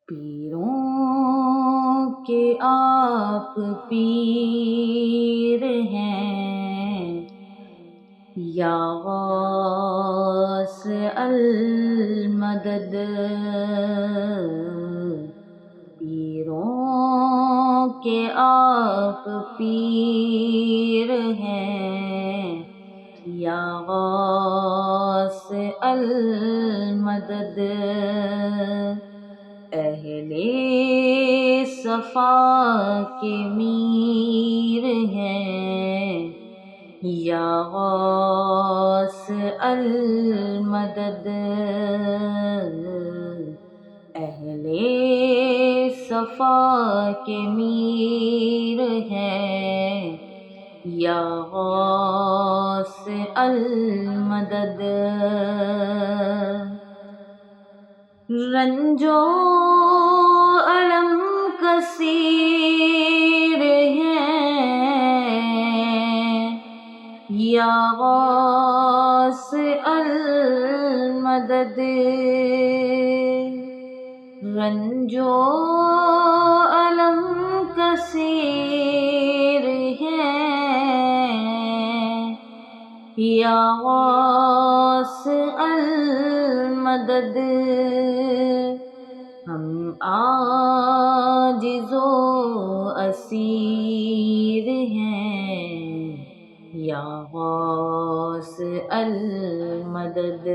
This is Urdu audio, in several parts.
پیروں کے آپ پیر ہیں، یا غوث المدد۔ پیروں کے آپ پیر ہیں، یا غوث المدد۔ اہل صفا کے میر ہیں، یا غوث المدد۔ اہل صفا کے میر ہیں، یا غوث المدد۔ رنج و الم کثیر ہیں، یا غوث المدد۔ رنج و الم کثیر ہیں، یا غوث المدد۔ ہم عاجز و اسیر ہیں، یا غوث المدد۔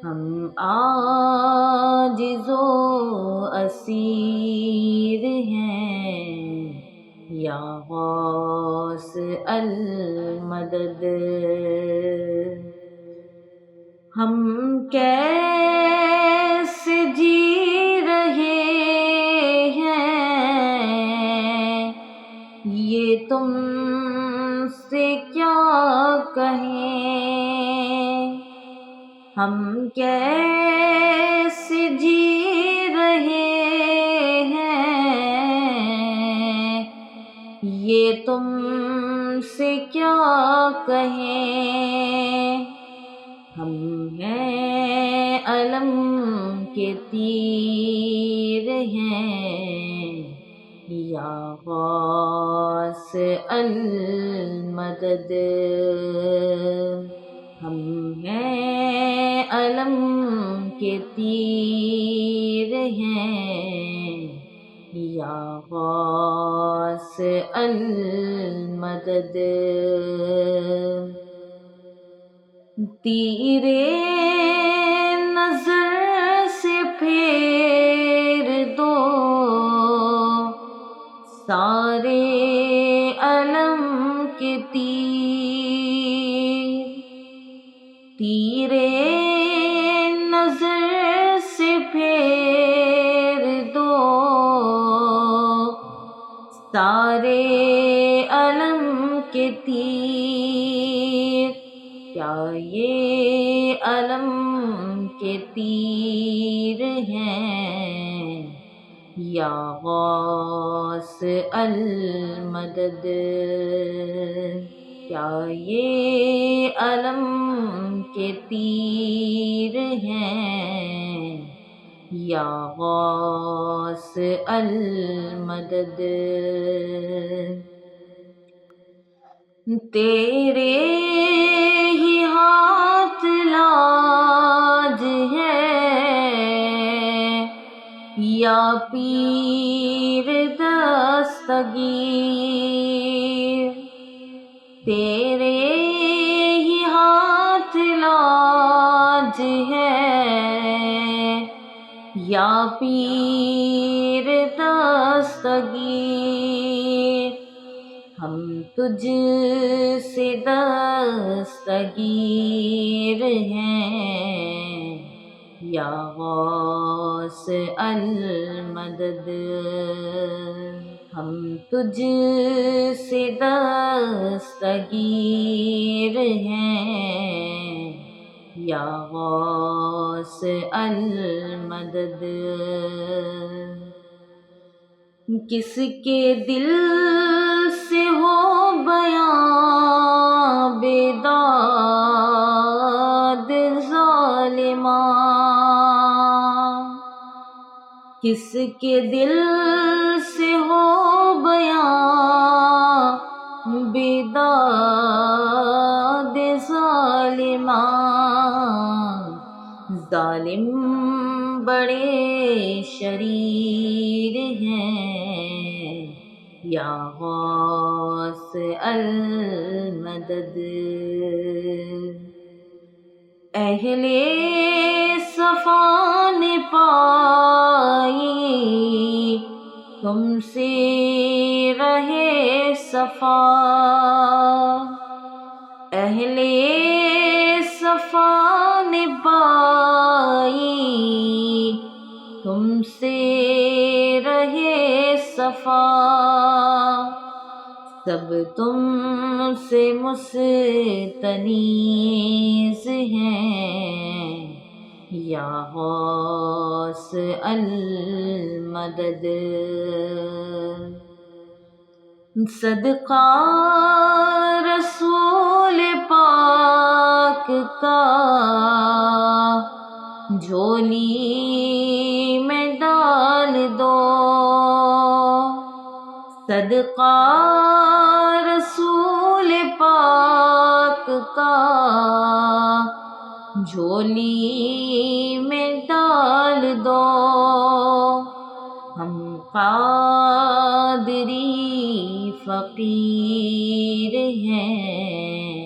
ہم عاجز و اسیر ہیں، یا غوث المدد۔ ہم کیسے جی رہے ہیں، یہ تم سے کیا کہیں۔ ہم کیسے جی رہے ہیں، یہ تم سے کیا کہیں۔ ہم ہیں علم کے تیر ہیں، یا غوث المدد۔ ہم ہیں علم کے تیر ہیں، یا غوث المدد۔ تیرے نظر سے پھیر دو سارے علم کے تیر۔ تیرے نظر سے پھیر دو سارے علم کے تیر۔ کیا یہ علم کے تیر ہیں، یا غوث المدد۔ کیا یہ علم کے تیر ہیں، یا غوث المدد۔ تیرے ہی ہاتھ لاج ہے، یا پیر دستگیر۔ تیرے ہی ہاتھ لاج ہے، یا پیر دستگیر۔ ہم تجھ سے دستگیر ہیں، یا غوث المدد۔ ہم تجھ سے دستگیر ہیں، یا غوث المدد۔ کس کے دل سے ہو بیاں بیداد ظالماں، کس کے دل سے ہو بیاں بیداد ظالمان، ظالم بڑے شریر ہیں، یا غوث المدد۔ اہل صفا نے پائی تم سے رہے صفا، اہل صفا نے پائی تم سے رہے صفا، سب تم سے مستنیس ہیں، یا غوث المدد۔ صدقہ رسول پاک کا جھولی میں ڈال دو، صدقہ رسول پاک کا جھولی میں ڈال دو، ہم قادری فقیر ہیں،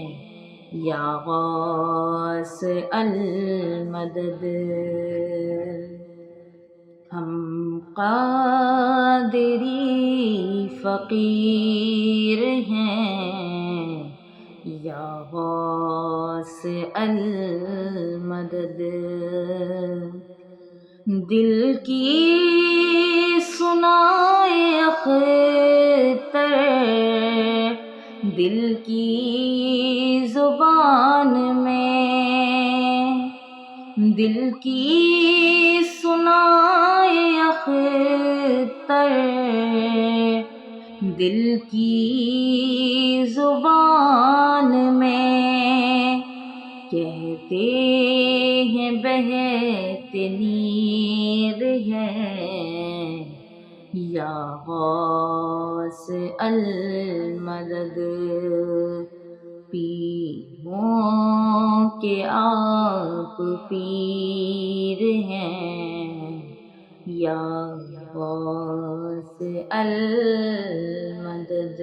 یا غوث المدد۔ ہم قادری فقیر ہیں، یا غوث المدد۔ دل کی سنائے اختر، دل کی زبان میں، دل کی سنائے اختر، دل کی زبان میں، کہتے ہیں بہت نیر ہے، یا غوث المدد۔ پیروں کے آپ پیر ہیں، یا غوث المدد۔